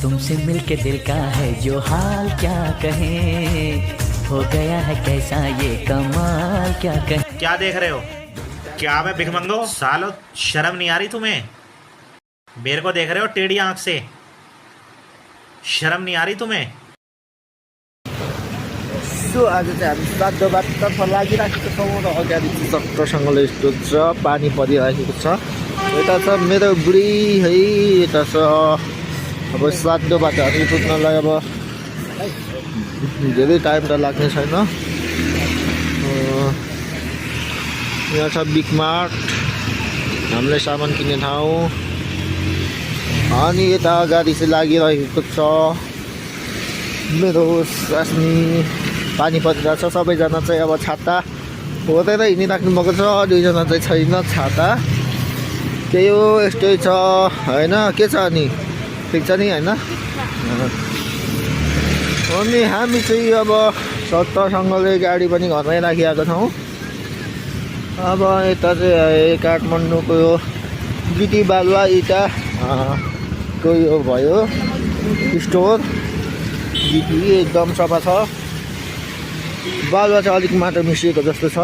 तुमसे मिलके दिल का है जो हाल क्या कहें, हो गया है कैसा ये कमाल क्या कहें। क्या देख रहे हो? क्या मैं भिखमंगो? सालो शर्म नहीं आ रही तुम्हें? मेरे को देख रहे हो टेढ़ी आंख से? शर्म नहीं आ रही तुम्हें? सो आज चाहिँ हामी साधोबाटतर्फ लागिराखेको छौँ र अगाडि चाहिँ सट्टसँगले यस्तो छ, पानी परिराखेको छ। यता छ मेरो बुढी है, यता छ अब साधोबाट हामी पुग्नलाई अब धेरै टाइम त लाग्ने छैन। यहाँ छ बिग मार्ट, हामीले सामान किन्ने ठाउँ। अनि यता अगाडि चाहिँ लागिरहेको छ मेरो स्वास्नी। पानी परिरहेको छ, सबैजना चाहिँ अब छाता होतेर हिँडिराख्नु भएको छ, दुईजना चाहिँ छैन छाता। त्यही हो, यस्तै छ होइन। के छ अनि ठिक छ नि होइन? अनि हामी चाहिँ अब सट्टसँगले गाडी पनि घरमै राखिरहेको छौँ। अब यता चाहिँ काठमाडौँको यो गिटी बालुवा इँटा को यो भयो स्टोर। गिटी एकदम सफा छ, बालुवा चाहिँ अलिक माटो मिसिएको जस्तो छ।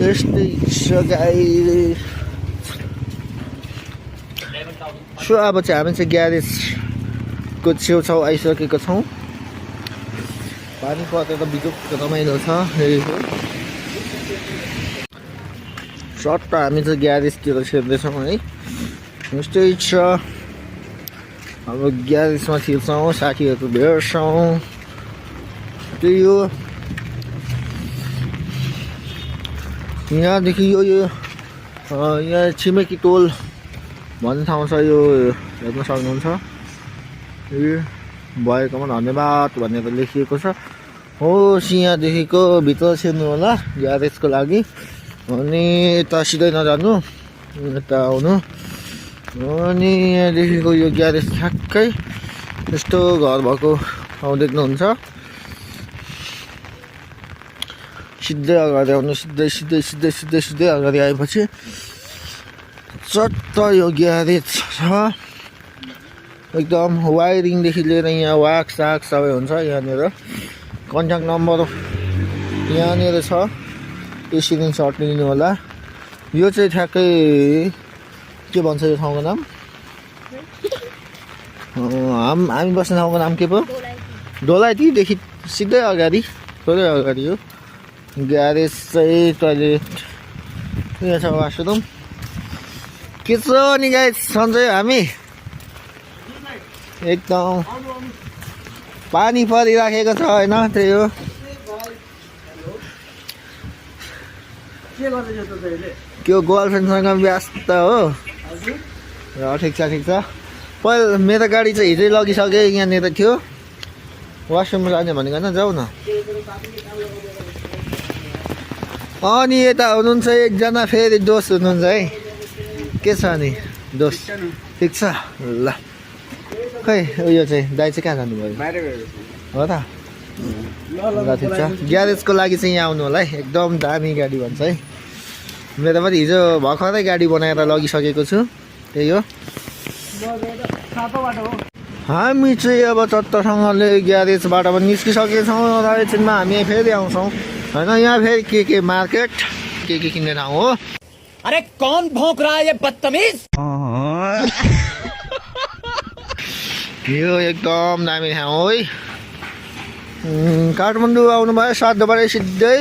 यस्तै छ गाई। सो अब चाहिँ हामी चाहिँ ग्यारेजको छेउछाउ आइसकेको छौँ। पानी परेर बिजुक रमाइलो छ। सट्ट हामी चाहिँ ग्यारेजतिर छिर्दैछौँ है। यस्तै छ, अब ग्यारेजमा छिर्छौँ, साथीहरू भेट्छौँ। त्यही हो, यहाँदेखि यो यहाँ छिमेकी टोल भन्ने ठाउँ छ, यो हेर्न सक्नुहुन्छ। भएकोमा धन्यवाद भनेर लेखिएको छ। होस् यहाँदेखिको भित्र छिर्नु होला ग्यारेजको लागि। अनि यता सिधै नजानु, यता आउनु। अनि यहाँदेखिको यो ग्यारेज ठ्याक्कै यस्तो घर भएको ठाउँ देख्नुहुन्छ। सिधै अगाडि आउनु, सिधै सिधै सिधै सिधै सिधै अगाडि आएपछि चट्ट यो ग्यारेज छ। एकदम वायरिङदेखि लिएर यहाँ वाक साक सबै हुन्छ। यहाँनिर कन्ट्याक्ट नम्बर यहाँनिर छ, स्क्रिनसट लिनु होला। यो चाहिँ ठ्याक्कै के भन्छ यो ठाउँको नाम? हामी बस्ने ठाउँको नाम के पो? ढोलाइतीदेखि सिधै अगाडि, थोरै अगाडि हो ग्यारेज चाहिँ। टोइलेट यहाँ छ, वासरुम। के छ नि गाइस, सन्चै हामी एकदम पानी परिराखेको छ होइन। त्यही हो, के गर्लफ्रेन्डसँग व्यस्त हो? ठिक छ ठिक छ। पहिला मेरो गाडी चाहिँ हिजै लगिसकेँ, यहाँनिर थियो। वासरुममा जाने भनेको होइन, जाऊ न। अनि यता हुनुहुन्छ एकजना फेरि दोस्त हुनुहुन्छ है। के छ अनि दोस्त? ठिक छ ल। खै उयो चाहिँ दाइ चाहिँ कहाँ जानुभयो? हो त ल, ठिक छ। ग्यारेजको लागि चाहिँ यहाँ आउनु होला है, एकदम दामी गाडी भन्छ है। मेरो पनि हिजो भर्खरै गाडी बनाएर लगिसकेको छु। त्यही हो, हामी चाहिँ अब चट्टसँगले ग्यारेजबाट पनि निस्किसकेको छौँ र एकछिनमा हामी फेरि आउँछौँ होइन। यहाँ फेरि के मार्केट के किन्ने ठाउँ हो। अरे कौन भौंक रहा है ये बदतमीज। यो एकदम दामी ठाउँ है। काठमाडौँ आउनुभयो साधोबाट सिधै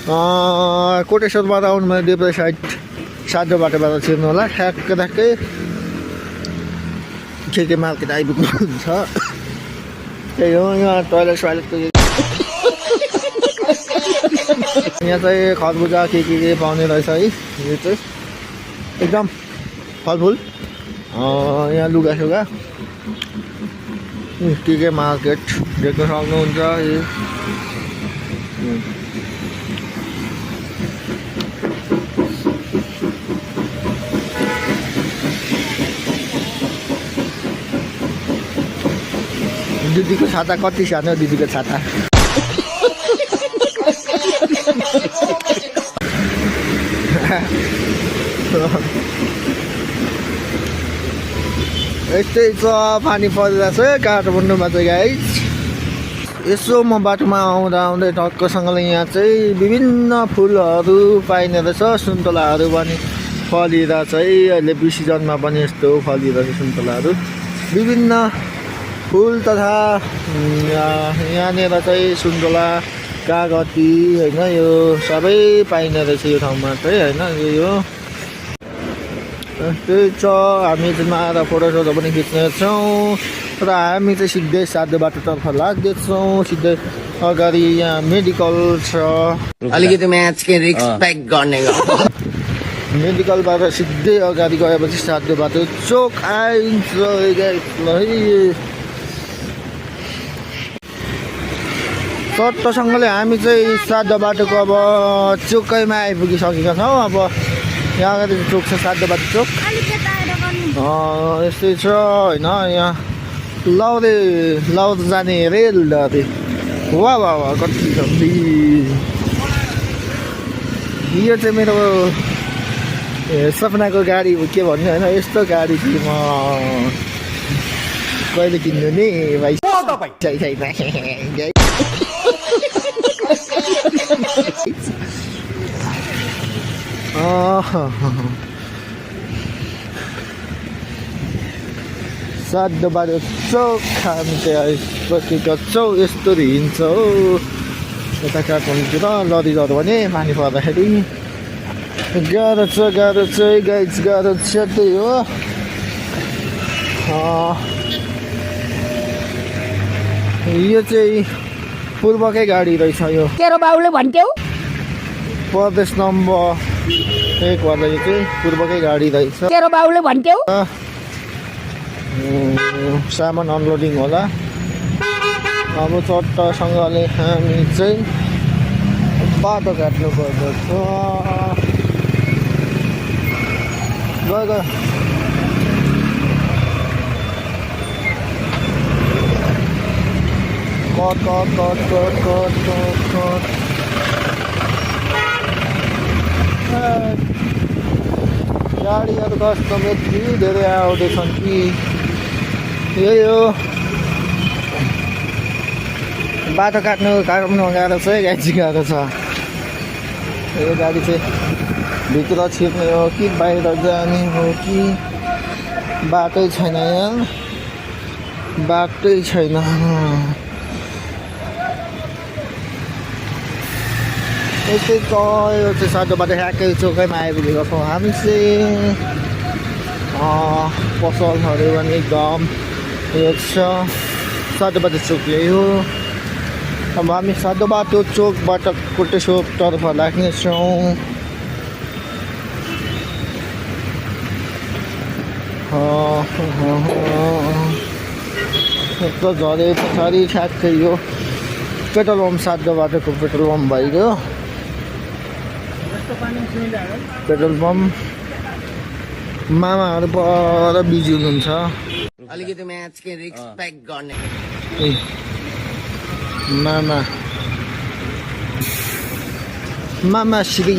कोटेश्वरबाट आउनुभयो देब्रे साइड साधोबाट छिर्नु होला। ठ्याक्कै ठ्याक्कै के मार्केट आइपुग्नुहुन्छ। त्यही हो, यहाँ टोइलेट सोइलेटको यहाँ चाहिँ खरबुजा के पाउने रहेछ है। यो चाहिँ एकदम फलफुल। यहाँ लुगासुगा के मार्केट देख्न सक्नुहुन्छ। दिदीको छाता कति सानो, दिदीको छाता। यस्तै छ पानी परिरहेछ काठमाडौँमा चाहिँ गाइस। यसो म बाटोमा आउँदा आउँदै टक्कसँगले यहाँ चाहिँ विभिन्न फुलहरू पाइने रहेछ। सुन्तलाहरू पनि फलिरहेछ है, अहिले बिसिजनमा पनि यस्तो फलिरहेछ सुन्तलाहरू। विभिन्न फुल तथा यहाँनिर चाहिँ सुन्तला, कागती होइन, यो सबै पाइने रहेछ यो ठाउँमा चाहिँ होइन। यो त्यही छ, हामी चाहिँ आएर फोटोसोटो पनि खिच्नेछौँ र हामी चाहिँ सिधै साधु बाटोतर्फ लाग्दैछौँ। सिधै अगाडि यहाँ मेडिकल छ, अलिकति म्याच के रिस्पेक्ट गर्ने मेडिकलबाट सिधै अगाडि गएपछि साधु बाटो चोक आइन्छ। चट्टसँगले हामी चाहिँ साधु बाटोको अब चोकैमा आइपुगिसकेका छौँ। अब यहाँ अगाडि चोक छ साधु बाटो चोक। यस्तै छ होइन। यहाँ लाउरे जाने रेल अरे वा वा वा कति जल्दी। यो चाहिँ मेरो सपनाको गाडी हो के भन्नु होइन। यस्तो गाडी चाहिँ म कहिले किन्नु नि भाइ। साधु बाटो चोक हामी चाहिँ आइसकेका छौँ। यस्तो हिँड्छ हो यता काठमाडौँतिर लरिहरू भने पानी पर्दाखेरि गाह्रो छ गाइस, गाह्रो छ। त्यही हो यो चाहिँ पूर्वकै गाडी रहेछ। यो तेरो बाउले भन्थ्यौ प्रदेश नम्बर 1 वाला यो चाहिँ पूर्वकै गाडी रहेछ। तेरो बाउले भन्थ्यौ सामान अनलोडिङ होला। अब चट्टसँगले हामी चाहिँ बाटो काट्नु पर्दछ। गयो कट गाडीहरू कस्तो यति धेरै आउँदैछन् कि। यही हो बाटो काट्नु गाह्रो छ है गाडी, गाह्रो छ। यो गाडी चाहिँ भित्र छिर्ने हो कि बाहिर जाने हो कि बाटै छैन, यहाँ बाटै छैन। यस्तै छ यो चाहिँ साधु बाटो ठ्याक्कै चोकैमा आइपुगेको छौँ हामी चाहिँ। पसलहरू पनि एकदम यो छ साधु बाटो चोक यही हो। अब हामी साधु बाटो चोकबाट कोटेश्वरतर्फ लाग्नेछौँ। यस्तो झरे पछाडि ठ्याक्कै यो पेट्रोल पम्प साधु बाटोको पेट्रोल पम्प भइगयो। पेट्रोल पम्प मामाहरू पर बिजी हुनुहुन्छ। अलिकति म्याच के रिस्पेक्ट गर्ने मामा श्री।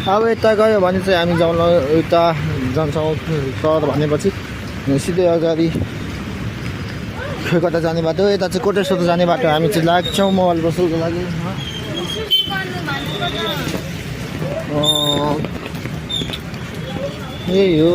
अब यता गयो भने चाहिँ हामी उता जान्छौँ तर भनेपछि सिधै अगाडि कता जाने बाटो, यता चाहिँ कोटेश्वर जाने बाटो हामी चाहिँ लाग्छौँ मोबाइल पसलको लागि। यही हो।